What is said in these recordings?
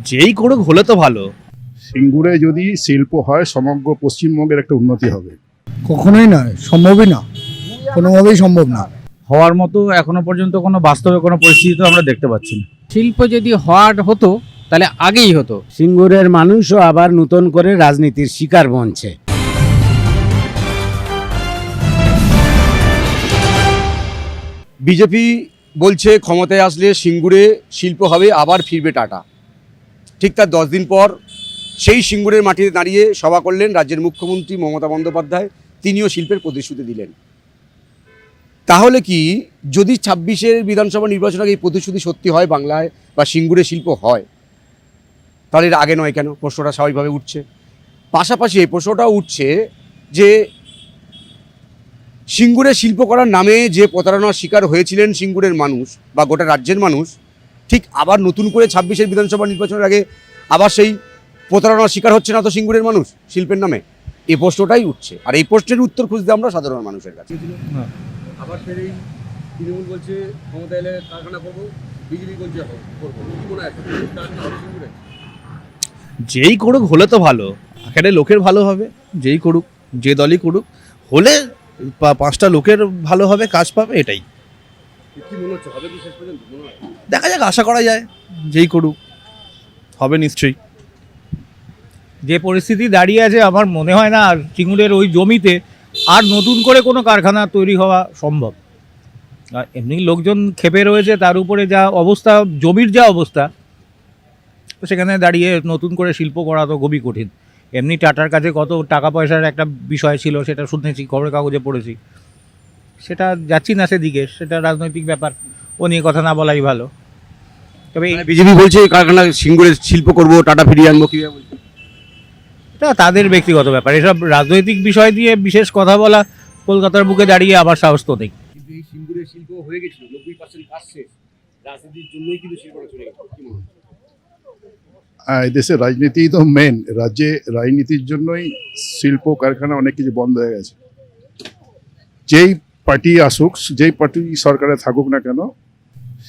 যেই করুক হলে তো ভালো। সিঙ্গুরে যদি শিল্প হয় সমগ্র পশ্চিমবঙ্গের একটা উন্নতি হবে। কখনোই নয়, সম্ভবই না, কোনোভাবেই সম্ভব না। হওয়ার মতো এখনো পর্যন্ত কোনো বাস্তবে কোনো পরিস্থিতি তো আমরা দেখতে পাচ্ছি না। শিল্প যদি হওয়ার হতো তাহলে আগেই হতো। সিঙ্গুরের মানুষও আবার নতুন করে রাজনীতির শিকার বনছে। বিজেপি বলছে ক্ষমতায় আসলে সিঙ্গুরে শিল্প হবে, আবার ফিরবে টাটা। ঠিক তার 10 দিন পর সেই সিঙ্গুরের মাটিতে দাঁড়িয়ে সভা করলেন রাজ্যের মুখ্যমন্ত্রী মমতা বন্দ্যোপাধ্যায়। তিনিও শিল্পের প্রতিশ্রুতি দিলেন। তাহলে কি যদি 26-এর বিধানসভা নির্বাচন আগে এই প্রতিশ্রুতি সত্যি হয়, বাংলায় বা সিঙ্গুরে শিল্প হয়, তাহলে এর আগে নয় কেন? প্রশ্নটা স্বাভাবিকভাবে উঠছে। পাশাপাশি এই প্রশ্নটাও উঠছে যে সিঙ্গুরে শিল্প করার নামে যে প্রতারণার শিকার হয়েছিলেন সিঙ্গুরের মানুষ বা গোটা রাজ্যের মানুষ, ঠিক আবার নতুন করে 26-এর বিধানসভা নির্বাচনের আগে আবার সেই প্রতারণার শিকার হচ্ছে না তো সিঙ্গুরের মানুষ শিল্পের নামে? এই প্রশ্নটাই উঠছে, আর এই প্রশ্নের উত্তর খুঁজতে আমরা সাধারণ মানুষের কাছে। আবার ফের তৃণমূল বলছে ক্ষমতা এলে কারখানা করবো, বিজেপি বলছে করবো। কি মনে হয় সিঙ্গুরে? যেই করুক হলে তো ভালো, এখানে লোকের ভালো হবে। যেই করুক, যে দলই করুক, হলে 5টা লোকের ভালো হবে, কাজ পাবে, এটাই। কি মনে হচ্ছে হবে কি শেষ পর্যন্ত? মনে হয় দেখা যাক, আশা করা যায় যেই করুক হবে নিশ্চয়ই। যে পরিস্থিতি দাঁড়িয়ে আছে আমার মনে হয় না আর সিঙ্গুরের ওই জমিতে আর নতুন করে কোনো কারখানা তৈরি হওয়া সম্ভব। আর এমনি লোকজন ক্ষেপে রয়েছে, তার উপরে যা অবস্থা, জমির যা অবস্থা, তো সেখানে দাঁড়িয়ে নতুন করে শিল্প করা তো খুবই কঠিন। এমনি টাটার কাছে কত টাকা পয়সার একটা বিষয় ছিল, সেটা শুনেছি, খবরের কাগজে পড়েছি। সেটা যাচ্ছি না সেদিকে, সেটা রাজনৈতিক ব্যাপার, ও নিয়ে কথা না বলাই ভালো। তবে বিজেপি বলছে কারখানা সিঙ্গুরে শিল্প করবো, টাটা ফিরিয়ে আনবো, কি বলছে? এটা তাদের ব্যক্তিগত ব্যাপার। এসব রাজনৈতিক বিষয় দিয়ে বিশেষ কথা বলা কলকাতার বুকে দাঁড়িয়ে আমার সাহস তো নেই। কিন্তু এই সিঙ্গুরে শিল্প হয়ে গেছিল, 90% কাজ শেষ, রাজনীতির জন্যই কিন্তু শিল্পটা চলে গেছে। কি মনে হয়? দেশের রাজনীতি তো মেন, রাজ্যে রাজনীতির জন্যই শিল্প কারখানা অনেক কিছু বন্ধ হয়ে গেছে। যেই পার্টি আসুক, যেই পার্টি সরকারে থাকুক না কেন,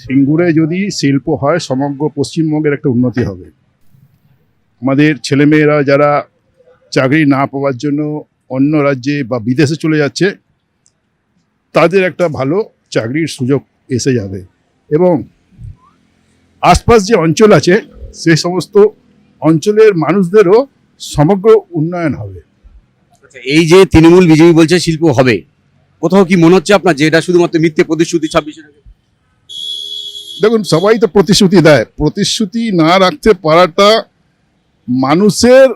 সিঙ্গুরে যদি শিল্প হয় সমগ্র পশ্চিমবঙ্গের একটা উন্নতি হবে। আমাদের ছেলেমেয়েরা যারা চাকরি না পাওয়ার জন্য অন্য রাজ্যে বা বিদেশে চলে যাচ্ছে, তাদের একটা ভালো চাকরির সুযোগ এসে যাবে, এবং আশপাশ যে অঞ্চল আছে সেই সমস্ত অঞ্চলের মানুষদেরও সমগ্র উন্নয়ন হবে। আচ্ছা, এই যে তৃণমূল বিজেপি বলছে শিল্প হবে, কোথাও কি মনে হচ্ছে আপনার যে এটা শুধুমাত্র মিথ্যে প্রতিশ্রুতি? 26-এর আগে দেখুন, সবাই তো প্রতিশ্রুতি দেয়, প্রতিশ্রুতি না রাখতে পারাটা মানুষের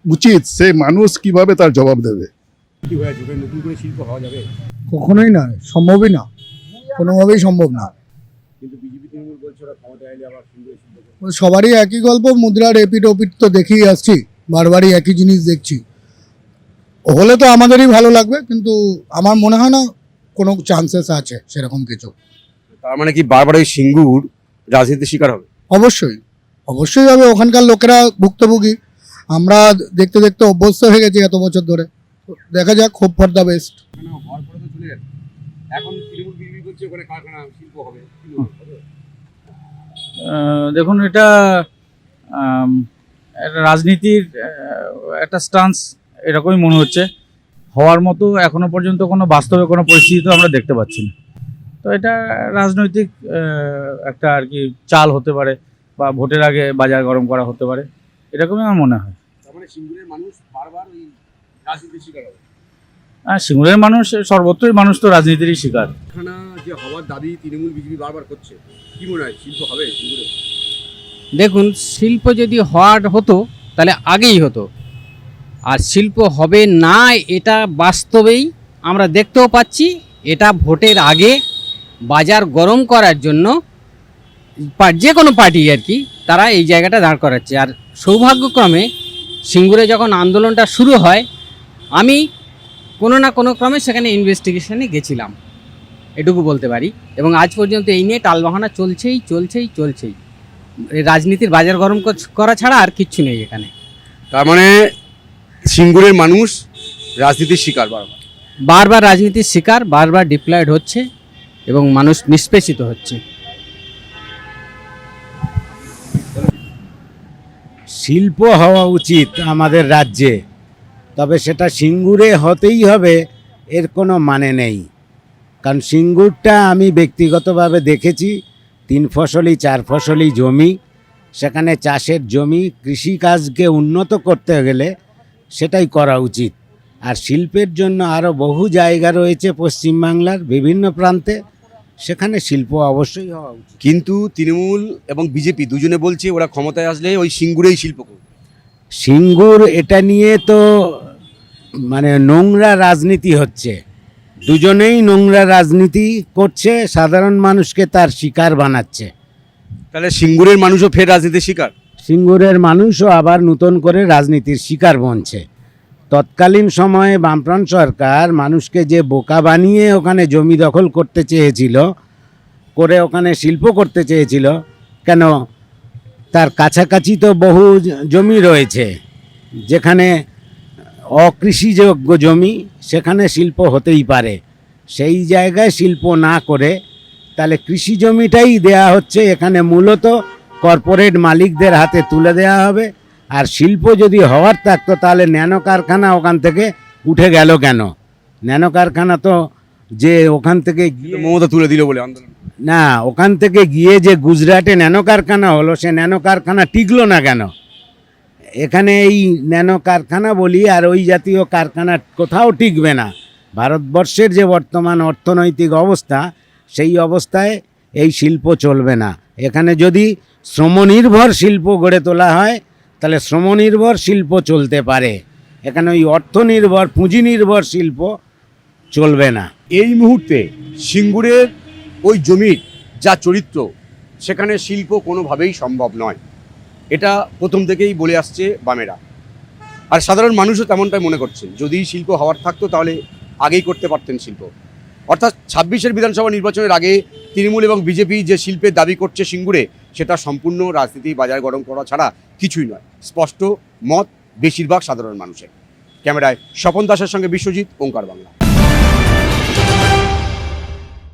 উচিত। সেই মানুষ কিভাবে তার জবাব দেবে? কি হয়েছে, নতুন করে শিল্প হওয়া যাবে? কখনোই নয়, সম্ভবই না, কোনোভাবেই সম্ভব না। কিন্তু বিজেপি তৃণমূল বলছে ওরা ক্ষমতায় এলে আবার সিঙ্গুরে শিল্প করবে। সবারই একই গল্প, মুদ্রার এপিট ওপিট তো দেখেই আসছি, বারবারই একই জিনিস দেখছি। হলে তো আমাদেরই ভালো লাগবে, কিন্তু আমার মনে হয় না কোনো চান্সেস আছে সেরকম কিছু। তার মানে কি বারবার ওই সিঙ্গুর রাজনীতির শিকার হবে? অবশ্যই, অবশ্যই হবে। ওখানকার লোকেরা ভুক্তভোগী, আমরা দেখতে দেখতে অভ্যস্ত হয়ে গেছি এত বছর ধরে। দেখা যাক, হোপ ফর দ্য বেস্ট। হওয়ার পরে তো চলে যাবে। এখন তৃণমূল বিজেপি বলছে ওখানে কারখানা শিল্প হবে, কি মনে হয়? দেখুন, এটা একটা রাজনীতির একটা স্টান্স এরকমই মনে হচ্ছে। হওয়ার মতো এখনো পর্যন্ত কোনো বাস্তবে কোনো পরিস্থিতি তো আমরা দেখতে পাচ্ছি না। তো এটা রাজনৈতিক একটা আর কি চাল হতে পারে, বা ভোটের আগে বাজার গরম করা হতে পারে, এরকমই আমার মনে হয়। তার মানে সিঙ্গুরের মানুষ বারবার ওই রাজনীতির শিকার হবে। আর সিঙ্গুরের মানুষ, সর্বত্রই মানুষ তো রাজনীতিরই শিকার। কারখানা যে হওয়ার দাবি তৃণমূল বিজেপি বারবার করছে, কি মনে হয় শিল্প হবে সিঙ্গুরে? দেখুন, শিল্প যদি হওয়ার হতো তাহলে আগেই হতো। আর শিল্প হবে না এটা বাস্তবেই আমরা দেখতেও পাচ্ছি। এটা ভোটের আগে বাজার গরম করার জন্য যে কোনো পার্টি আর কি, তারা এই জায়গাটা দাঁড় করাচ্ছে। আর সৌভাগ্যক্রমে সিঙ্গুরে যখন আন্দোলনটা শুরু হয়, আমি কোনো না কোনো ক্রমে সেখানে ইনভেস্টিগেশনে গেছিলাম, এটুকু বলতে পারি। এবং আজ পর্যন্ত এই নিয়ে টালবাহানা চলছেই। রাজনীতির বাজার গরম করা ছাড়া আর কিচ্ছু নেই এখানে। তার মানে সিঙ্গুরের মানুষ রাজনীতির শিকার, বারবার রাজনীতির শিকার, বারবার ডিপ্লয়েড হচ্ছে এবং মানুষ নিষ্পেষিত হচ্ছে। শিল্প হওয়া উচিত আমাদের রাজ্যে, তবে সেটা সিঙ্গুরে হতেই হবে এর কোনো মানে নেই। কারণ সিঙ্গুরটা আমি ব্যক্তিগতভাবে দেখেছি 3 ফসলি 4 ফসলি জমি, সেখানে চাষের জমি, কৃষিকাজকে উন্নত করতে গেলে সেটাই করা উচিত। আর শিল্পের জন্য আরও বহু জায়গা রয়েছে পশ্চিমবাংলার বিভিন্ন প্রান্তে, সেখানে শিল্প অবশ্যই হওয়া উচিত। কিন্তু তৃণমূল এবং বিজেপি দুজনে বলছে ওরা ক্ষমতায় আসলে ওই সিঙ্গুরেই শিল্প করবে। সিঙ্গুর এটা নিয়ে তো মানে নোংরা রাজনীতি হচ্ছে, দুজনেই নোংরা রাজনীতি করছে, সাধারণ মানুষকে তার শিকার বানাচ্ছে। তাহলে সিঙ্গুরের মানুষও ফের রাজনীতির শিকার। সিঙ্গুরের মানুষও আবার নতুন করে রাজনীতির শিকার বনছে। তৎকালীন সময়ে বামফ্রন্ট সরকার মানুষকে যে বোকা বানিয়ে ওখানে জমি দখল করতে চেয়েছিল, করে ওখানে শিল্প করতে চেয়েছিল, কেন তার কাছাকাছি তো বহু জমি রয়েছে যেখানে অকৃষিযোগ্য জমি, সেখানে শিল্প হতেই পারে। সেই জায়গায় শিল্প না করে তাহলে কৃষি জমিটাই দেয়া হচ্ছে, এখানে মূলত কর্পোরেট মালিকদের হাতে তুলে দেয়া হবে। আর শিল্প যদি হওয়ার থাকতো তাহলে ন্যানো কারখানা ওখান থেকে উঠে গেল কেন? ন্যানো কারখানা তো যে ওখান থেকে গিয়ে মমতা তুলে দিল বলে আন্দোলন। না, ওখান থেকে গিয়ে যে গুজরাটে ন্যানো কারখানা হলো, সে ন্যানো কারখানা টিকলো না কেন? এখানে এই ন্যানো কারখানা বলি আর ওই জাতীয় কারখানা কোথাও টিকবে না। ভারতবর্ষের যে বর্তমান অর্থনৈতিক অবস্থা, সেই অবস্থায় এই শিল্প চলবে না। এখানে যদি শ্রমনির্ভর শিল্প গড়ে তোলা হয় তাহলে শ্রমনির্ভর শিল্প চলতে পারে, এখানে ওই অর্থনির্ভর পুঁজি নির্ভর শিল্প চলবে না। এই মুহূর্তে সিঙ্গুরের ওই জমির যা চরিত্র, সেখানে শিল্প কোনোভাবেই সম্ভব নয়। এটা প্রথম থেকেই বলে আসছে বামেরা, আর সাধারণ মানুষও তেমনটাই মনে করছেন। যদি শিল্প হওয়ার থাকতো তাহলে আগেই করতে পারতেন শিল্প। অর্থাৎ 26-এর বিধানসভা নির্বাচনের আগে তৃণমূল এবং বিজেপি যে শিল্পের দাবি করছে সিঙ্গুরে, সেটা সম্পূর্ণ রাজনীতি বাজার গরম করা ছাড়া কিছুই নয়। স্পষ্ট মত বেশিরভাগ সাধারণ মানুষের। ক্যামেরায় স্বপন দাসের সঙ্গে বিশ্বজিৎ, ওঙ্কার বাংলা।